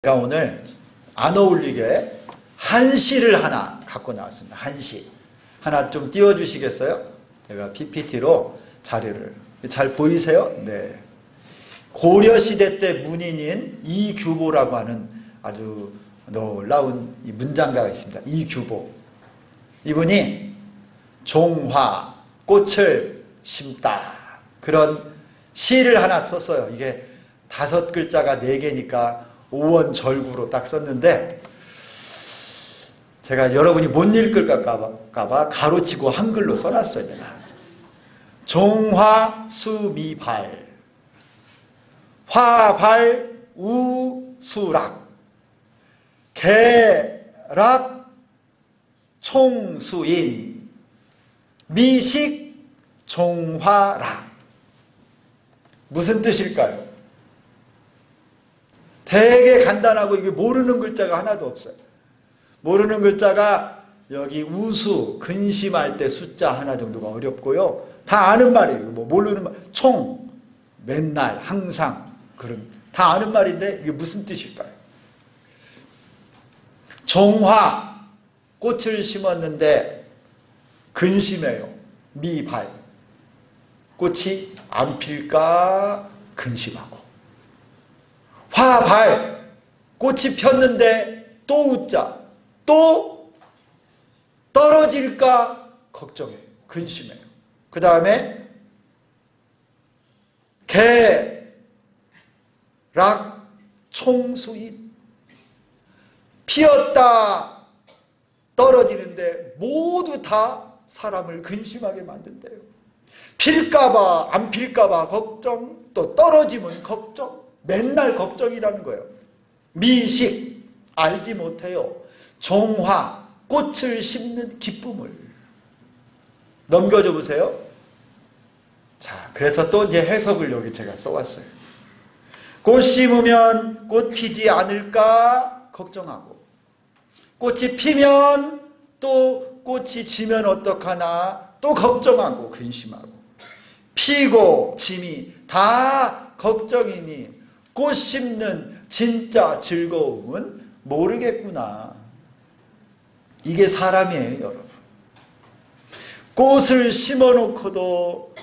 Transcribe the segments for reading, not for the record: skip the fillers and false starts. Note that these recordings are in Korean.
제가 오늘 안 어울리게 한시를 하나 갖고 나왔습니다. 한시. 하나 좀 띄워주시겠어요? 제가 PPT로 자료를. 잘 보이세요? 네. 고려시대 때 문인인 이규보라고 하는 아주 놀라운 문장가가 있습니다. 이규보. 이분이 종화, 꽃을 심다. 그런 시를 하나 썼어요. 이게 5글자가 4개니까 오원절구로 딱 썼는데 제가 여러분이 못 읽을까봐 가로치고 한글로 써놨어요. 종화수미발 화발우수락 개락총수인 미식종화락. 무슨 뜻일까요? 되게 간단하고 이게 모르는 글자가 하나도 없어요. 모르는 글자가 여기 우수, 근심할 때 숫자 하나 정도가 어렵고요. 다 아는 말이에요. 뭐 모르는 말, 총, 맨날, 항상, 그런 다 아는 말인데 이게 무슨 뜻일까요? 종화, 꽃을 심었는데 근심해요. 미발, 꽃이 안 필까 근심하고. 화발, 꽃이 폈는데 또 웃자, 또 떨어질까 걱정해요. 근심해요. 그 다음에 개락총수인, 피었다 떨어지는데 모두 다 사람을 근심하게 만든대요. 필까봐 안 필까봐 걱정, 또 떨어지면 걱정, 맨날 걱정이라는 거예요. 미식, 알지 못해요. 종화, 꽃을 심는 기쁨을. 넘겨줘 보세요. 자, 그래서 또 이제 해석을 여기 제가 써왔어요. 꽃 심으면 꽃 피지 않을까 걱정하고, 꽃이 피면 또 꽃이 지면 어떡하나 또 걱정하고 근심하고, 피고 짐이 다 걱정이니 꽃 심는 진짜 즐거움은 모르겠구나. 이게 사람이에요, 여러분. 꽃을 심어놓고도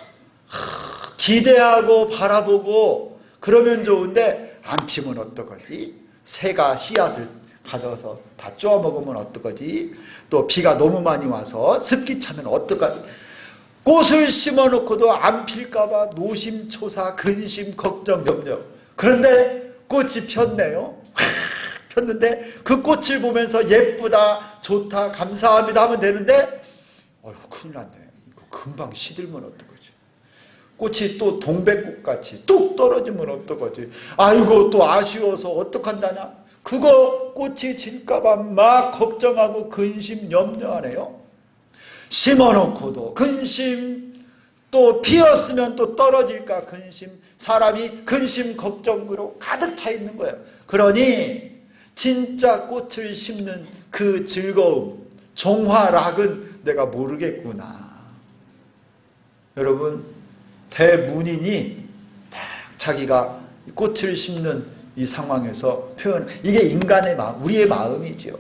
기대하고 바라보고 그러면 좋은데 안 피면 어떡하지? 새가 씨앗을 가져서 다 쪼아먹으면 어떡하지? 또 비가 너무 많이 와서 습기 차면 어떡하지? 꽃을 심어놓고도 안 필까봐 노심초사, 근심, 걱정, 염려. 그런데 꽃이 폈네요. 폈는데 그 꽃을 보면서 예쁘다, 좋다, 감사합니다 하면 되는데 어휴, 큰일 났네. 이거 금방 시들면 어떡하지? 꽃이 또 동백꽃같이 뚝 떨어지면 어떡하지? 아이고, 또 아쉬워서 어떡한다냐? 그거 꽃이 질까봐 막 걱정하고 근심, 염려하네요. 심어놓고도 근심, 또 피었으면 또 떨어질까 근심, 사람이 근심, 걱정으로 가득 차 있는 거예요. 그러니 진짜 꽃을 심는 그 즐거움, 종화락은 내가 모르겠구나. 여러분, 대문인이 딱 자기가 꽃을 심는 이 상황에서 표현, 이게 인간의 마음, 우리의 마음이죠.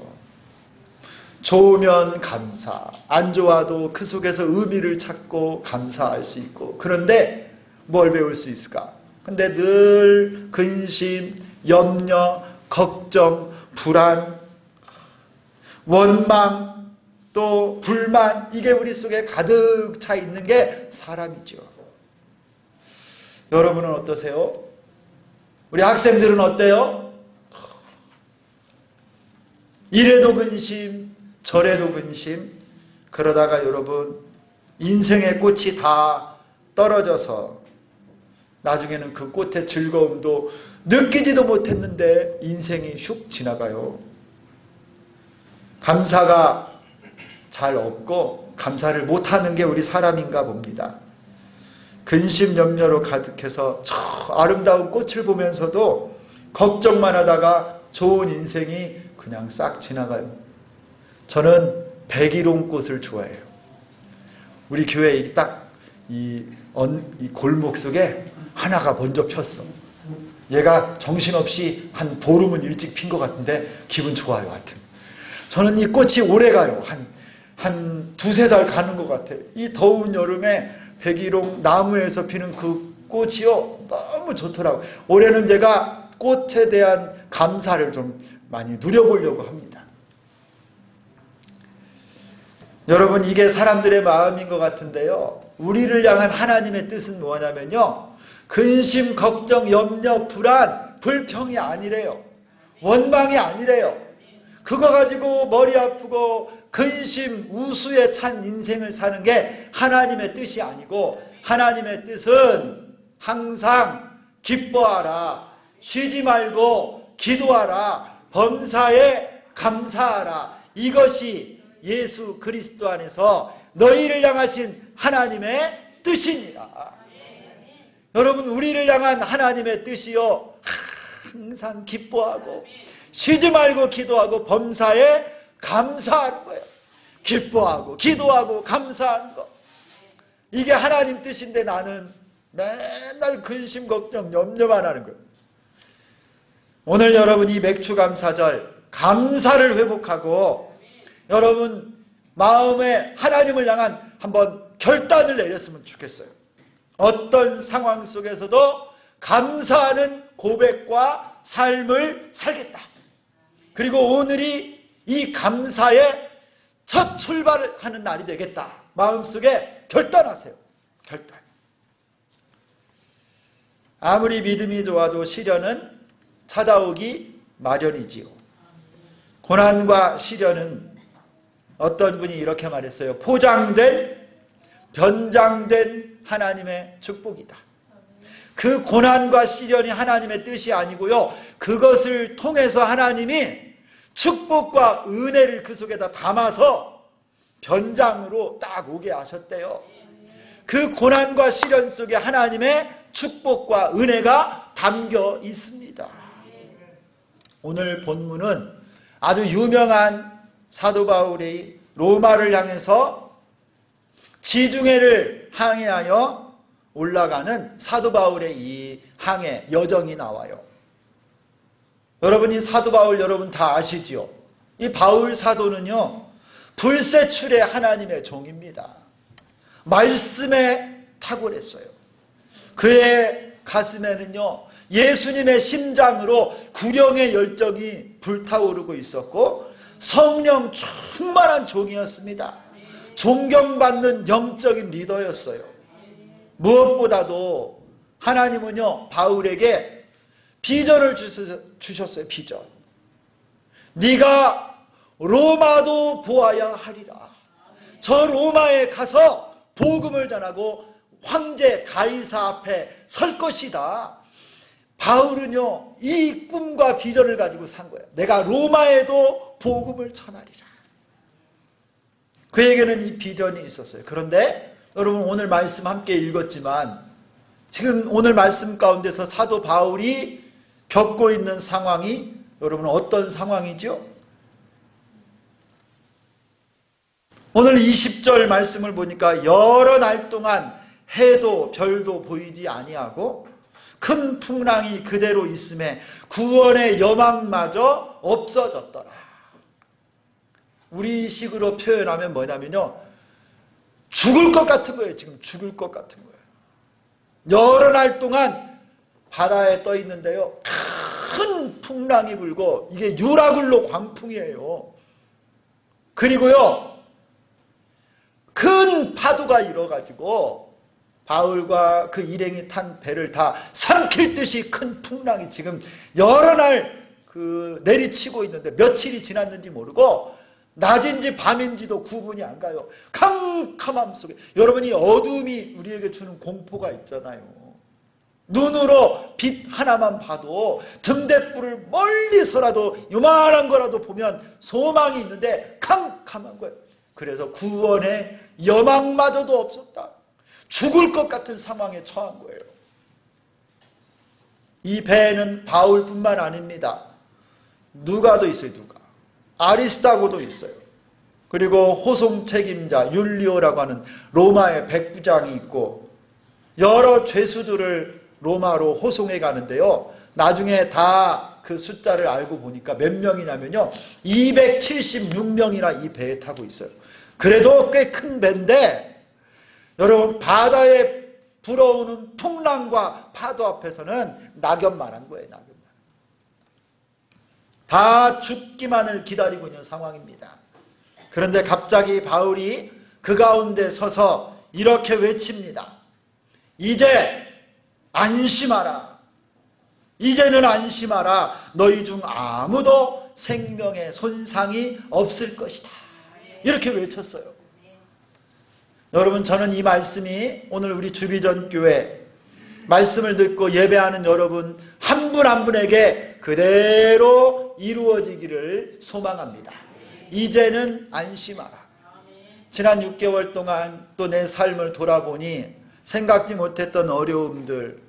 좋으면 감사, 안 좋아도 그 속에서 의미를 찾고 감사할 수 있고. 그런데 뭘 배울 수 있을까? 근데 늘 근심, 염려, 걱정, 불안, 원망, 또 불만, 이게 우리 속에 가득 차 있는 게 사람이죠. 여러분은 어떠세요? 우리 학생들은 어때요? 이래도 근심, 저래도 근심. 그러다가 여러분 인생의 꽃이 다 떨어져서 나중에는 그 꽃의 즐거움도 느끼지도 못했는데 인생이 슉 지나가요. 감사가 잘 없고 감사를 못하는 게 우리 사람인가 봅니다. 근심 염려로 가득해서 저 아름다운 꽃을 보면서도 걱정만 하다가 좋은 인생이 그냥 싹 지나가요. 저는 백일홍꽃을 좋아해요. 우리 교회에 딱 이 골목 속에 하나가 먼저 폈어. 얘가 정신없이 한 보름은 일찍 핀 것 같은데 기분 좋아요. 하여튼 저는 이 꽃이 오래 가요. 한 두세 달 가는 것 같아요. 이 더운 여름에 백일홍 나무에서 피는 그 꽃이요 너무 좋더라고요. 올해는 제가 꽃에 대한 감사를 좀 많이 누려보려고 합니다. 여러분, 이게 사람들의 마음인 것 같은데요, 우리를 향한 하나님의 뜻은 뭐냐면요, 근심, 걱정, 염려, 불안, 불평이 아니래요. 원망이 아니래요. 그거 가지고 머리 아프고 근심, 우수에 찬 인생을 사는 게 하나님의 뜻이 아니고, 하나님의 뜻은 항상 기뻐하라, 쉬지 말고 기도하라, 범사에 감사하라. 이것이 예수 그리스도 안에서 너희를 향하신 하나님의 뜻이니라. 여러분, 우리를 향한 하나님의 뜻이요, 항상 기뻐하고 쉬지 말고 기도하고 범사에 감사하는 거예요. 기뻐하고 기도하고 감사하는 거, 이게 하나님 뜻인데 나는 맨날 근심 걱정 염려만 하는 거예요. 오늘 여러분, 이 맥추감사절 감사를 회복하고 여러분 마음에 하나님을 향한 한번 결단을 내렸으면 좋겠어요. 어떤 상황 속에서도 감사하는 고백과 삶을 살겠다. 그리고 오늘이 이 감사의 첫 출발을 하는 날이 되겠다. 마음속에 결단하세요. 결단. 아무리 믿음이 좋아도 시련은 찾아오기 마련이지요. 고난과 시련은 어떤 분이 이렇게 말했어요. 포장된, 변장된 하나님의 축복이다. 그 고난과 시련이 하나님의 뜻이 아니고요, 그것을 통해서 하나님이 축복과 은혜를 그 속에다 담아서 변장으로 딱 오게 하셨대요. 그 고난과 시련 속에 하나님의 축복과 은혜가 담겨 있습니다. 오늘 본문은 아주 유명한 사도 바울이 로마를 향해서 지중해를 항해하여 올라가는 사도 바울의 이 항해 여정이 나와요. 여러분, 이 사도 바울 여러분 다 아시지요? 이 바울 사도는요, 불세출의 하나님의 종입니다. 말씀에 탁월했어요. 그의 가슴에는요, 예수님의 심장으로 구령의 열정이 불타오르고 있었고 성령 충만한 종이었습니다. 존경받는 영적인 리더였어요. 무엇보다도 하나님은요, 바울에게 비전을 주셨어요. 비전. 네가 로마도 보아야 하리라. 저 로마에 가서 복음을 전하고 황제 가이사 앞에 설 것이다. 바울은요, 이 꿈과 비전을 가지고 산 거예요. 내가 로마에도 복음을 전하리라. 그에게는 이 비전이 있었어요. 그런데 여러분, 오늘 말씀 함께 읽었지만 지금 오늘 말씀 가운데서 사도 바울이 겪고 있는 상황이 여러분 어떤 상황이죠? 오늘 20절 말씀을 보니까 여러 날 동안 해도 별도 보이지 아니하고 큰 풍랑이 그대로 있음에 구원의 여망마저 없어졌더라. 우리식으로 표현하면 뭐냐면요, 죽을 것 같은 거예요. 지금 죽을 것 같은 거예요. 여러 날 동안 바다에 떠 있는데요, 큰 풍랑이 불고 이게 유라굴로 광풍이에요. 그리고요, 큰 파도가 일어가지고 바울과 그 일행이 탄 배를 다 삼킬 듯이 큰 풍랑이 지금 여러 날 내리치고 있는데 며칠이 지났는지 모르고 낮인지 밤인지도 구분이 안 가요. 캄캄함 속에 여러분이 어둠이 우리에게 주는 공포가 있잖아요. 눈으로 빛 하나만 봐도 등대불을 멀리서라도 요만한 거라도 보면 소망이 있는데 캄캄한 거예요. 그래서 구원의 여망마저도 없었다. 죽을 것 같은 상황에 처한 거예요. 이 배에는 바울뿐만 아닙니다. 누가도 있어요. 누가. 아리스다고도 있어요. 그리고 호송 책임자 율리오라고 하는 로마의 백부장이 있고 여러 죄수들을 로마로 호송해 가는데요, 나중에 다 그 숫자를 알고 보니까 몇 명이냐면요. 276명이나 이 배에 타고 있어요. 그래도 꽤 큰 배인데 여러분 바다에 불어오는 풍랑과 파도 앞에서는 낙엽만 한 거예요. 낙엽만. 다 죽기만을 기다리고 있는 상황입니다. 그런데 갑자기 바울이 그 가운데 서서 이렇게 외칩니다. 이제 안심하라. 이제는 안심하라. 너희 중 아무도 생명의 손상이 없을 것이다. 이렇게 외쳤어요. 여러분 저는 이 말씀이 오늘 우리 주비전교회 말씀을 듣고 예배하는 여러분 한 분 한 분에게 그대로 이루어지기를 소망합니다. 이제는 안심하라. 지난 6개월 동안 또 내 삶을 돌아보니 생각지 못했던 어려움들,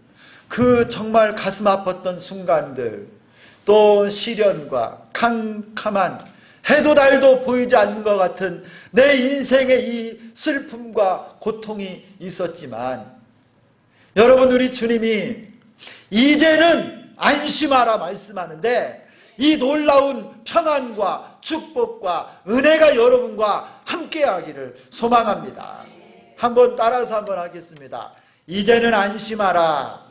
그 정말 가슴 아팠던 순간들, 또 시련과 캄캄한 해도 달도 보이지 않는 것 같은 내 인생의 이 슬픔과 고통이 있었지만 여러분 우리 주님이 이제는 안심하라 말씀하는데 이 놀라운 평안과 축복과 은혜가 여러분과 함께하기를 소망합니다. 한번 따라서 한번 하겠습니다. 이제는 안심하라.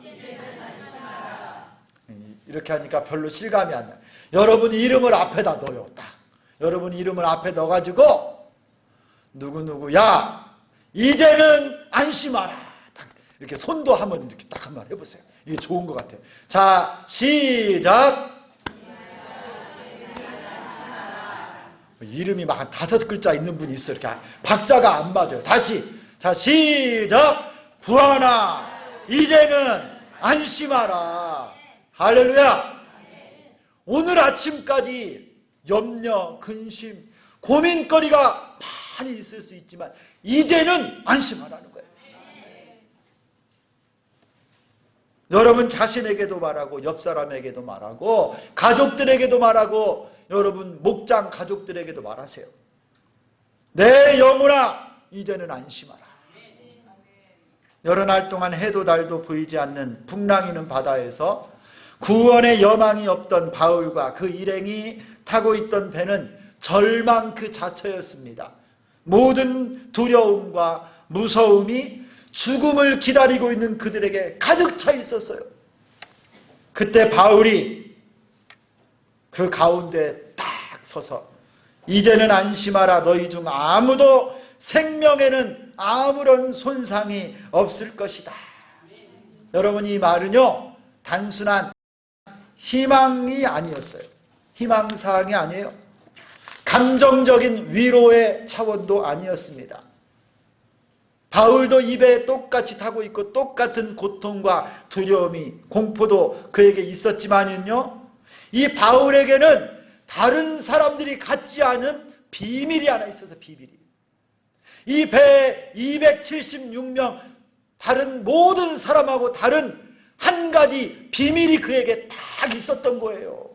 이렇게 하니까 별로 실감이 안 나요. 여러분 이름을 앞에다 넣어요. 딱. 여러분 이름을 앞에 넣어가지고 누구누구야 이제는 안심하라. 딱 이렇게 손도 한번 이렇게 딱 한번 해보세요. 이게 좋은 것 같아요. 자 시작. 이름이 막 한 5글자 있는 분이 있어요. 이렇게 박자가 안 맞아요. 다시 자 시작. 불안아 이제는 안심하라. 할렐루야. 오늘 아침까지 염려, 근심, 고민거리가 많이 있을 수 있지만 이제는 안심하라는 거예요. 여러분 자신에게도 말하고 옆 사람에게도 말하고 가족들에게도 말하고 여러분 목장 가족들에게도 말하세요. 내 영혼아 이제는 안심하라. 여러 날 동안 해도 달도 보이지 않는 풍랑이는 바다에서 구원의 여망이 없던 바울과 그 일행이 타고 있던 배는 절망 그 자체였습니다. 모든 두려움과 무서움이 죽음을 기다리고 있는 그들에게 가득 차 있었어요. 그때 바울이 그 가운데 딱 서서 이제는 안심하라. 너희 중 아무도 생명에는 아무런 손상이 없을 것이다. 여러분 이 말은요 단순한 희망이 아니었어요. 희망사항이 아니에요. 감정적인 위로의 차원도 아니었습니다. 바울도 이 배에 똑같이 타고 있고 똑같은 고통과 두려움이 공포도 그에게 있었지만요 이 바울에게는 다른 사람들이 갖지 않은 비밀이 하나 있어서 비밀이. 이 배에 276명 다른 모든 사람하고 다른 한 가지 비밀이 그에게 딱 있었던 거예요.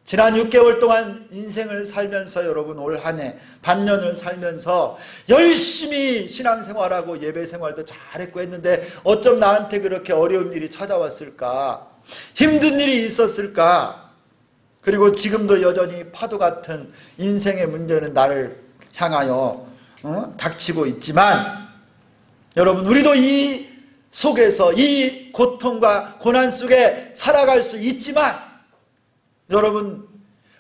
지난 6개월 동안 인생을 살면서 여러분 올 한 해 반년을 살면서 열심히 신앙생활하고 예배생활도 잘했고 했는데 어쩜 나한테 그렇게 어려운 일이 찾아왔을까? 힘든 일이 있었을까? 그리고 지금도 여전히 파도 같은 인생의 문제는 나를 향하여 닥치고 있지만 여러분 우리도 이 속에서 이 고통과 고난 속에 살아갈 수 있지만 여러분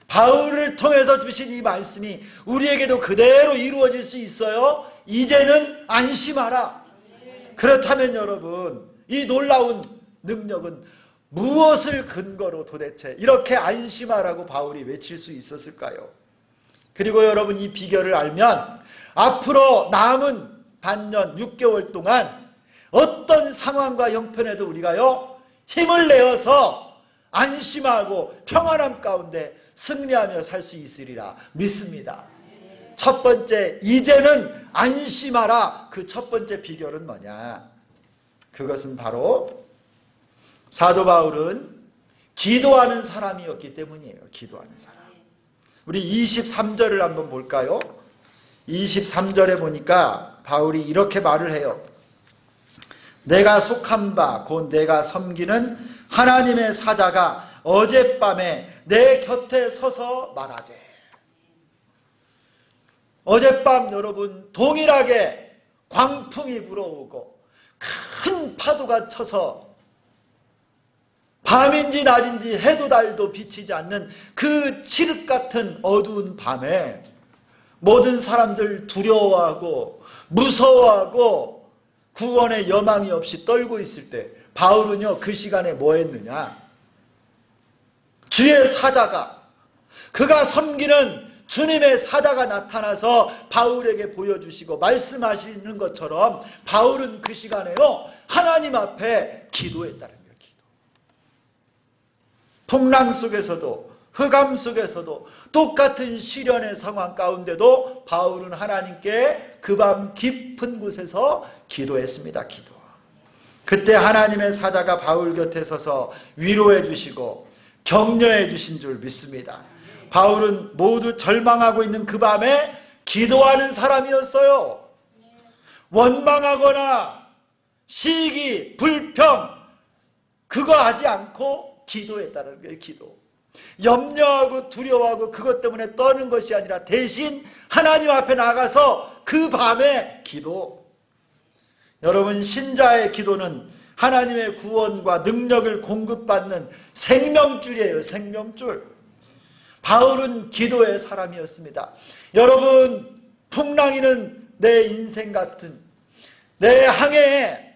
바울을 통해서 주신 이 말씀이 우리에게도 그대로 이루어질 수 있어요. 이제는 안심하라. 그렇다면 여러분 이 놀라운 능력은 무엇을 근거로 도대체 이렇게 안심하라고 바울이 외칠 수 있었을까요? 그리고 여러분 이 비결을 알면 앞으로 남은 반년 6개월 동안 어떤 상황과 형편에도 우리가요 힘을 내어서 안심하고 평안함 가운데 승리하며 살 수 있으리라 믿습니다. 첫 번째 이제는 안심하라. 그 첫 번째 비결은 뭐냐? 그것은 바로 사도 바울은 기도하는 사람이었기 때문이에요. 기도하는 사람. 우리 23절을 한번 볼까요? 23절에 보니까 바울이 이렇게 말을 해요. 내가 속한 바 곧 내가 섬기는 하나님의 사자가 어젯밤에 내 곁에 서서 말하되. 어젯밤 여러분 동일하게 광풍이 불어오고 큰 파도가 쳐서 밤인지 낮인지 해도 달도 비치지 않는 그 칠흑 같은 어두운 밤에 모든 사람들 두려워하고 무서워하고 구원의 여망이 없이 떨고 있을 때 바울은요 그 시간에 뭐 했느냐? 주의 사자가, 그가 섬기는 주님의 사자가 나타나서 바울에게 보여주시고 말씀하시는 것처럼 바울은 그 시간에요 하나님 앞에 기도했다는 거예요. 기도. 풍랑 속에서도 흑암 속에서도 똑같은 시련의 상황 가운데도 바울은 하나님께 그 밤 깊은 곳에서 기도했습니다. 기도. 그때 하나님의 사자가 바울 곁에 서서 위로해 주시고 격려해 주신 줄 믿습니다. 바울은 모두 절망하고 있는 그 밤에 기도하는 사람이었어요. 원망하거나 시기, 불평 그거 하지 않고 기도했다는 거예요. 기도. 염려하고 두려워하고 그것 때문에 떠는 것이 아니라 대신 하나님 앞에 나가서 그 밤에 기도. 여러분 신자의 기도는 하나님의 구원과 능력을 공급받는 생명줄이에요. 생명줄. 바울은 기도의 사람이었습니다. 여러분 풍랑이는 내 인생 같은 내 항해에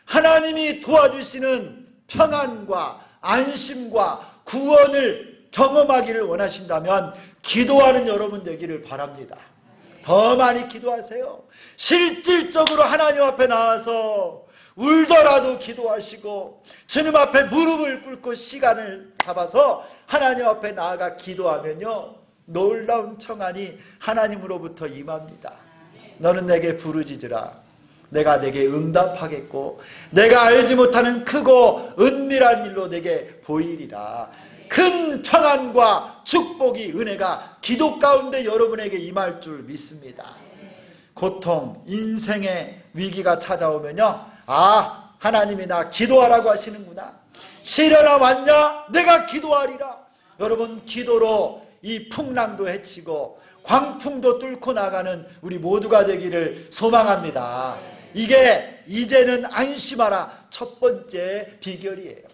하나님이 도와주시는 평안과 안심과 구원을 경험하기를 원하신다면 기도하는 여러분 되기를 바랍니다. 더 많이 기도하세요. 실질적으로 하나님 앞에 나와서 울더라도 기도하시고 주님 앞에 무릎을 꿇고 시간을 잡아서 하나님 앞에 나아가 기도하면요 놀라운 평안이 하나님으로부터 임합니다. 너는 내게 부르짖으라. 내가 내게 응답하겠고 내가 알지 못하는 크고 은밀한 일로 내게 보이리라. 큰 평안과 축복이 은혜가 기도 가운데 여러분에게 임할 줄 믿습니다. 고통, 인생의 위기가 찾아오면요 아 하나님이 나 기도하라고 하시는구나. 시련아 왔냐? 내가 기도하리라. 여러분 기도로 이 풍랑도 헤치고 광풍도 뚫고 나가는 우리 모두가 되기를 소망합니다. 이게 이제는 안심하라 첫 번째 비결이에요.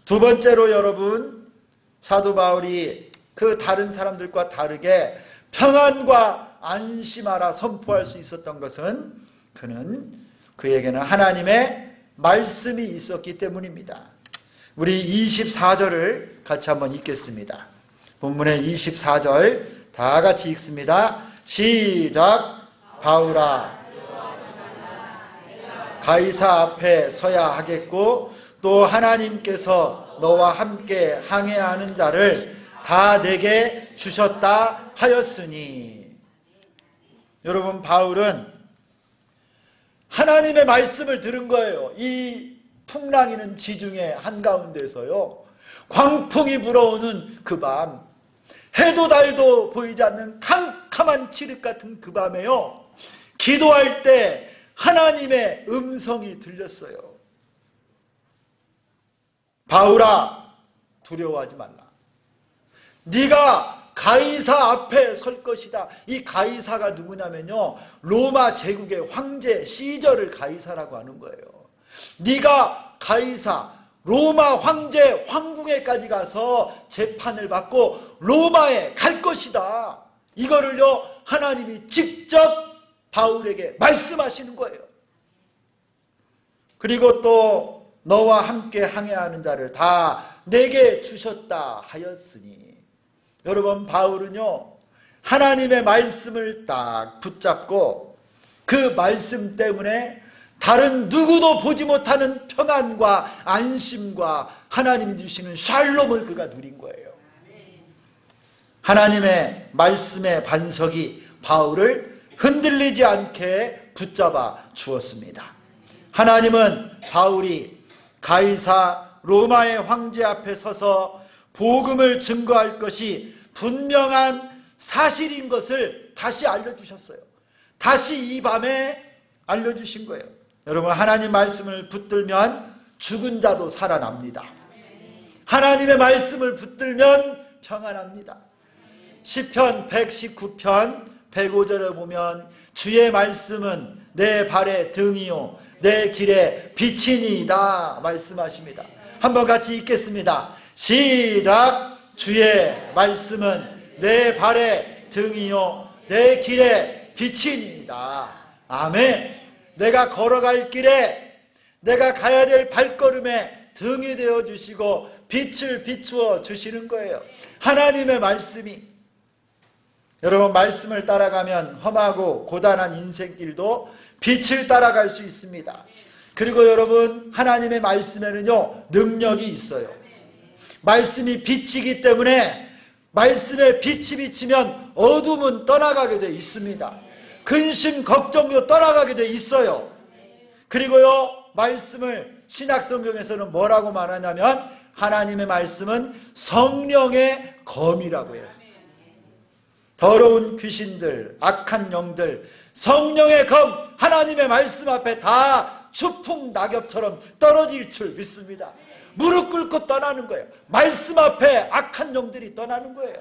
두 번째로 여러분 사도 바울이 그 다른 사람들과 다르게 평안과 안심하라 선포할 수 있었던 것은 그에게는 하나님의 말씀이 있었기 때문입니다. 우리 24절을 같이 한번 읽겠습니다. 본문의 24절 다 같이 읽습니다. 시작. 바울아 가이사 앞에 서야 하겠고 또 하나님께서 너와 함께 항해하는 자를 다 내게 주셨다 하였으니. 여러분 바울은 하나님의 말씀을 들은 거예요. 이 풍랑이는 지중해 한가운데서요 광풍이 불어오는 그 밤 해도 달도 보이지 않는 캄캄한 칠흑 같은 그 밤에요 기도할 때 하나님의 음성이 들렸어요. 바울아 두려워하지 말라. 네가 가이사 앞에 설 것이다. 이 가이사가 누구냐면요 로마 제국의 황제 시저를 가이사라고 하는 거예요. 네가 가이사 로마 황제 황궁에까지 가서 재판을 받고 로마에 갈 것이다. 이거를요 하나님이 직접 바울에게 말씀하시는 거예요. 그리고 또 너와 함께 항해하는 자를 다 내게 주셨다 하였으니. 여러분 바울은요 하나님의 말씀을 딱 붙잡고 그 말씀 때문에 다른 누구도 보지 못하는 평안과 안심과 하나님이 주시는 샬롬을 그가 누린 거예요. 하나님의 말씀의 반석이 바울을 흔들리지 않게 붙잡아 주었습니다. 하나님은 바울이 가이사 로마의 황제 앞에 서서 복음을 증거할 것이 분명한 사실인 것을 다시 알려주셨어요. 다시 이 밤에 알려주신 거예요. 여러분, 하나님 말씀을 붙들면 죽은 자도 살아납니다. 하나님의 말씀을 붙들면 평안합니다. 시편 119편 105절에 보면 주의 말씀은 내 발의 등이요 내 길의 빛이니이다 말씀하십니다. 한번 같이 읽겠습니다. 시작. 주의 말씀은 내 발의 등이요 내 길의 빛이니이다. 아멘. 내가 걸어갈 길에, 내가 가야 될 발걸음에 등이 되어 주시고 빛을 비추어 주시는 거예요. 하나님의 말씀이. 여러분, 말씀을 따라가면 험하고 고단한 인생길도 빛을 따라갈 수 있습니다. 그리고 여러분, 하나님의 말씀에는요 능력이 있어요. 말씀이 빛이기 때문에 말씀에 빛이 비치면 어둠은 떠나가게 돼 있습니다. 근심, 걱정도 떠나가게 돼 있어요. 그리고요, 말씀을 신약성경에서는 뭐라고 말하냐면 하나님의 말씀은 성령의 검이라고 해요. 더러운 귀신들, 악한 영들, 성령의 검, 하나님의 말씀 앞에 다 추풍 낙엽처럼 떨어질 줄 믿습니다. 무릎 꿇고 떠나는 거예요. 말씀 앞에 악한 영들이 떠나는 거예요.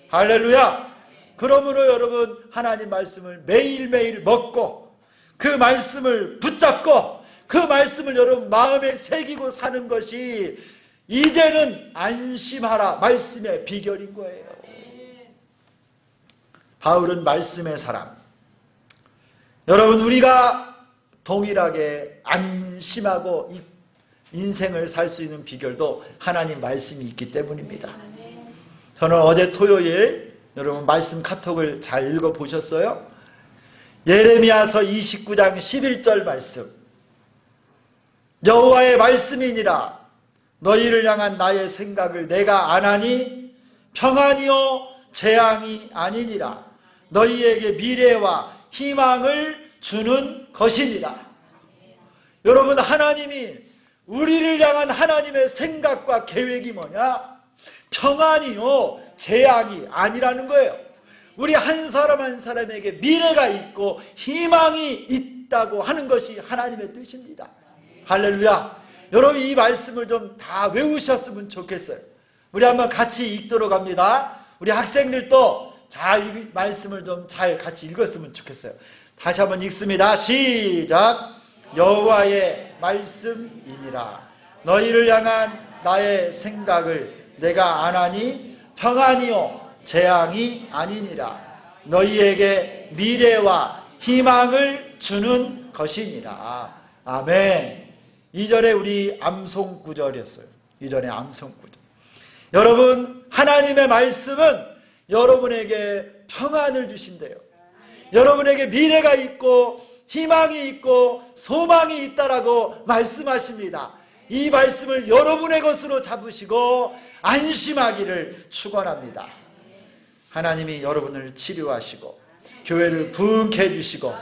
할렐루야. 그러므로 여러분, 하나님 말씀을 매일매일 먹고 그 말씀을 붙잡고 그 말씀을 여러분 마음에 새기고 사는 것이 이제는 안심하라 말씀의 비결인 거예요. 바울은 말씀의 사람. 여러분, 우리가 동일하게 안심하고 인생을 살 수 있는 비결도 하나님 말씀이 있기 때문입니다. 저는 어제 토요일 여러분 말씀 카톡을 잘 읽어보셨어요? 예레미야서 29장 11절 말씀. 여호와의 말씀이니라. 너희를 향한 나의 생각을 내가 아나니 평안이요 재앙이 아니니라. 너희에게 미래와 희망을 주는 것이니라. 여러분, 하나님이 우리를 향한 하나님의 생각과 계획이 뭐냐? 평안이요 재앙이 아니라는 거예요. 우리 한 사람 한 사람에게 미래가 있고 희망이 있다고 하는 것이 하나님의 뜻입니다. 할렐루야. 여러분, 이 말씀을 좀 다 외우셨으면 좋겠어요. 우리 한번 같이 읽도록 합니다. 우리 학생들도 잘 말씀을 좀 잘 같이 읽었으면 좋겠어요. 다시 한번 읽습니다. 시작. 여호와의 말씀이니라. 너희를 향한 나의 생각을 내가 아나니 평안이요 재앙이 아니니라. 너희에게 미래와 희망을 주는 것이니라. 아멘. 이전에 우리 암송 구절이었어요. 이전에 암송 구절. 여러분, 하나님의 말씀은 여러분에게 평안을 주신대요. 여러분에게 미래가 있고 희망이 있고 소망이 있다라고 말씀하십니다. 이 말씀을 여러분의 것으로 잡으시고 안심하기를 축원합니다. 하나님이 여러분을 치료하시고 교회를 부흥케 해주시고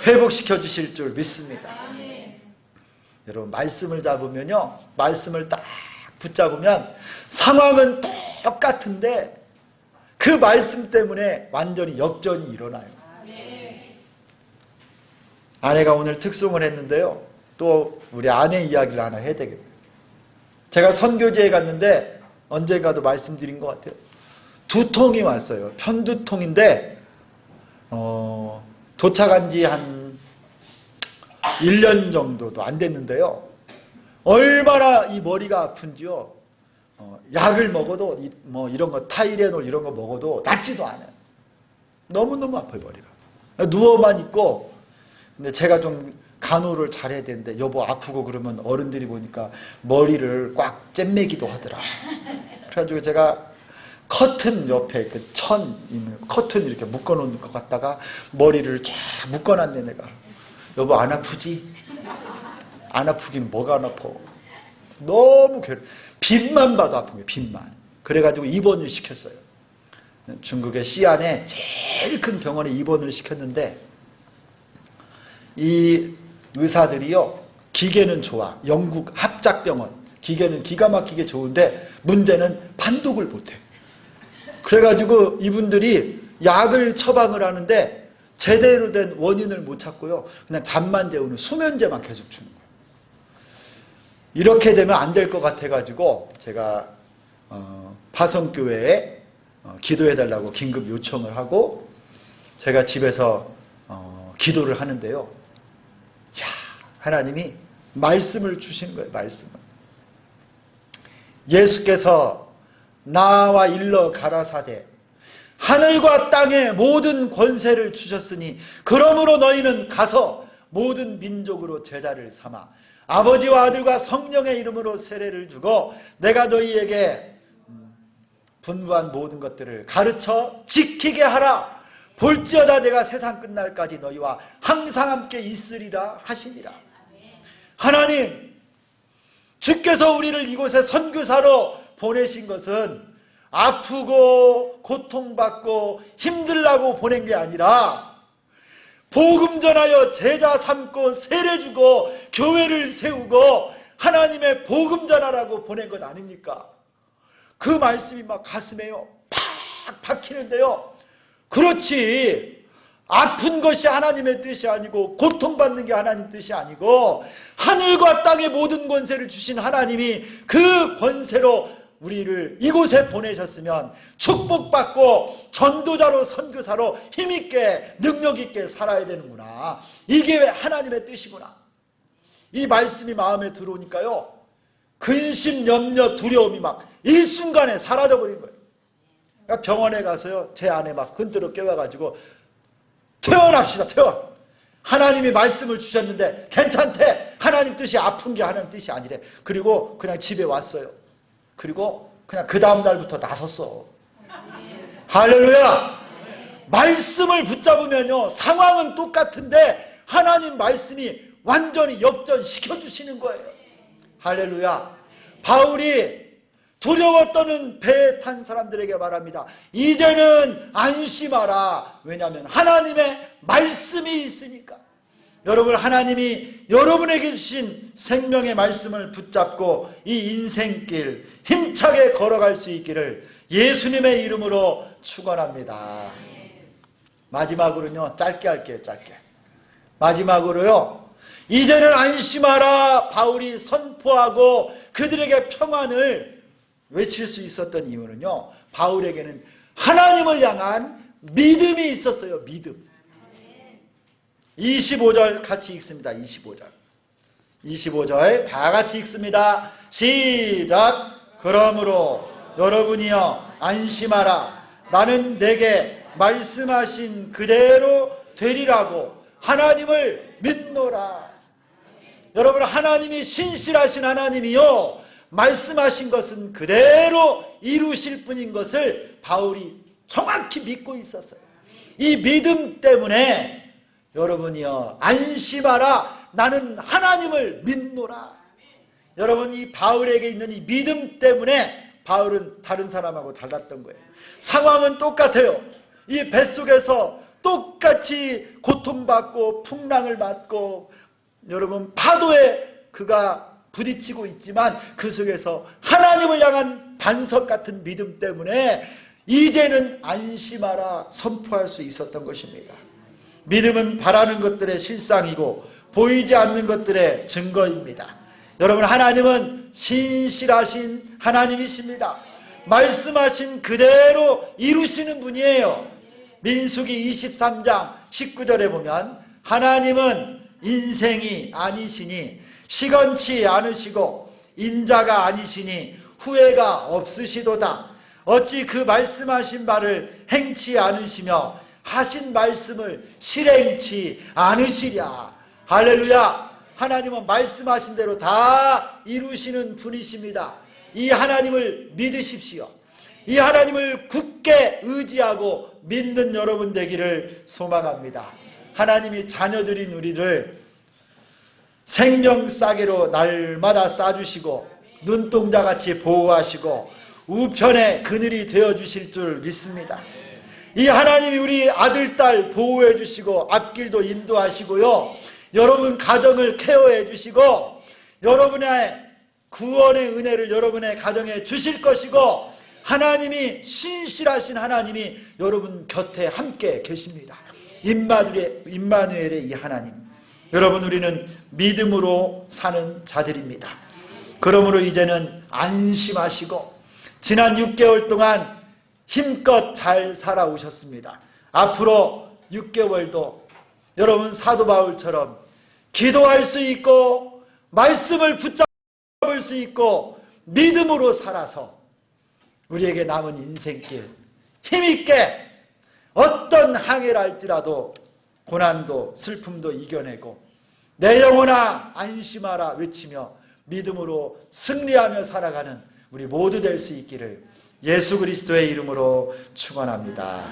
회복시켜 주실 줄 믿습니다. 여러분, 말씀을 잡으면요, 말씀을 딱 붙잡으면 상황은 똑같은데 그 말씀 때문에 완전히 역전이 일어나요. 아내가 오늘 특송을 했는데요, 또 우리 아내 이야기를 하나 해야 되겠네요. 제가 선교지에 갔는데 언젠가도 말씀드린 것 같아요. 두통이 왔어요. 편두통인데 도착한 지 한 1년 정도도 안 됐는데요. 얼마나 이 머리가 아픈지요. 약을 먹어도 뭐 이런 거 타이레놀 이런 거 먹어도 낫지도 않아요. 너무너무 아파요, 머리가. 누워만 있고. 근데 제가 좀 간호를 잘해야 되는데 여보 아프고 그러면 어른들이 보니까 머리를 꽉 잼매기도 하더라. 그래가지고 제가 커튼 옆에 그 커튼 이렇게 묶어놓은 것 같다가 머리를 쫙 묶어놨네. 내가 여보 안 아프지? 안 아프긴 뭐가 안 아파. 너무 빛만 봐도 아픈 거예요. 빛만. 그래가지고 입원을 시켰어요. 중국의 시안에 제일 큰 병원에 입원을 시켰는데 이 의사들이요, 기계는 좋아. 영국 합작병원 기계는 기가 막히게 좋은데 문제는 판독을 못해. 그래가지고 이분들이 약을 처방을 하는데 제대로 된 원인을 못 찾고요. 그냥 잠만 재우는 수면제만 계속 주는 거예요. 이렇게 되면 안 될 것 같아가지고 제가 파송교회에 기도해달라고 긴급 요청을 하고 제가 집에서 기도를 하는데요. 야, 하나님이 말씀을 주시는 거예요. 말씀을. 예수께서 나와 일러 가라사대 하늘과 땅의 모든 권세를 주셨으니 그러므로 너희는 가서 모든 민족으로 제자를 삼아 아버지와 아들과 성령의 이름으로 세례를 주고 내가 너희에게 분부한 모든 것들을 가르쳐 지키게 하라. 볼지어다 내가 세상 끝날까지 너희와 항상 함께 있으리라 하시니라. 하나님, 주께서 우리를 이곳에 선교사로 보내신 것은 아프고 고통받고 힘들라고 보낸 게 아니라 복음 전하여 제자 삼고 세례 주고 교회를 세우고 하나님의 복음 전하라고 보낸 것 아닙니까? 그 말씀이 막 가슴에요 팍 박히는데요. 그렇지, 아픈 것이 하나님의 뜻이 아니고 고통받는 게 하나님 뜻이 아니고 하늘과 땅의 모든 권세를 주신 하나님이 그 권세로 우리를 이곳에 보내셨으면 축복받고 전도자로 선교사로 힘있게 능력있게 살아야 되는구나. 이게 왜 하나님의 뜻이구나. 이 말씀이 마음에 들어오니까요. 근심, 염려, 두려움이 막 일순간에 사라져버린 거예요. 그러니까 병원에 가서요. 제 안에 막 흔들어 깨워가지고 퇴원합시다. 퇴원. 하나님이 말씀을 주셨는데 괜찮대. 하나님 뜻이 아픈 게 하나님 뜻이 아니래. 그리고 그냥 집에 왔어요. 그리고 그냥 그 다음 날부터 나섰어. 할렐루야. 말씀을 붙잡으면요 상황은 똑같은데 하나님 말씀이 완전히 역전시켜 주시는 거예요. 할렐루야. 바울이 두려워 떠는 배에 탄 사람들에게 말합니다. 이제는 안심하라. 왜냐하면 하나님의 말씀이 있으니까. 여러분, 하나님이 여러분에게 주신 생명의 말씀을 붙잡고 이 인생길 힘차게 걸어갈 수 있기를 예수님의 이름으로 축원합니다. 마지막으로는요, 짧게 할게요. 짧게. 마지막으로요, 이제는 안심하라 바울이 선포하고 그들에게 평안을 외칠 수 있었던 이유는요, 바울에게는 하나님을 향한 믿음이 있었어요. 믿음. 25절 같이 읽습니다. 25절 다 같이 읽습니다. 시작. 그러므로 여러분이여 안심하라. 나는 내게 말씀하신 그대로 되리라고 하나님을 믿노라. 여러분, 하나님이 신실하신 하나님이요 말씀하신 것은 그대로 이루실 분인 것을 바울이 정확히 믿고 있었어요. 이 믿음 때문에 여러분이여 안심하라. 나는 하나님을 믿노라. 여러분, 이 바울에게 있는 이 믿음 때문에 바울은 다른 사람하고 달랐던 거예요. 상황은 똑같아요. 이 뱃속에서 똑같이 고통받고 풍랑을 맞고 여러분 파도에 그가 부딪히고 있지만 그 속에서 하나님을 향한 반석 같은 믿음 때문에 이제는 안심하라 선포할 수 있었던 것입니다. 믿음은 바라는 것들의 실상이고 보이지 않는 것들의 증거입니다. 여러분, 하나님은 신실하신 하나님이십니다. 말씀하신 그대로 이루시는 분이에요. 민수기 23장 19절에 보면 하나님은 인생이 아니시니 시건치 않으시고 인자가 아니시니 후회가 없으시도다. 어찌 그 말씀하신 바를 행치 않으시며 하신 말씀을 실행치 않으시랴. 할렐루야. 하나님은 말씀하신 대로 다 이루시는 분이십니다. 이 하나님을 믿으십시오. 이 하나님을 굳게 의지하고 믿는 여러분 되기를 소망합니다. 하나님이 자녀들인 우리를 생명싸개로 날마다 싸주시고 눈동자같이 보호하시고 우편의 그늘이 되어주실 줄 믿습니다. 이 하나님이 우리 아들, 딸 보호해 주시고 앞길도 인도하시고요. 여러분 가정을 케어해 주시고 여러분의 구원의 은혜를 여러분의 가정에 주실 것이고 하나님이 신실하신 하나님이 여러분 곁에 함께 계십니다. 임마누엘의 이 하나님. 여러분, 우리는 믿음으로 사는 자들입니다. 그러므로 이제는 안심하시고 지난 6개월 동안 힘껏 잘 살아오셨습니다. 앞으로 6개월도 여러분 사도 바울처럼 기도할 수 있고 말씀을 붙잡을 수 있고 믿음으로 살아서 우리에게 남은 인생길 힘있게 어떤 항해를 할지라도 고난도 슬픔도 이겨내고 내 영혼아 안심하라 외치며 믿음으로 승리하며 살아가는 우리 모두 될 수 있기를 예수 그리스도의 이름으로 축원합니다.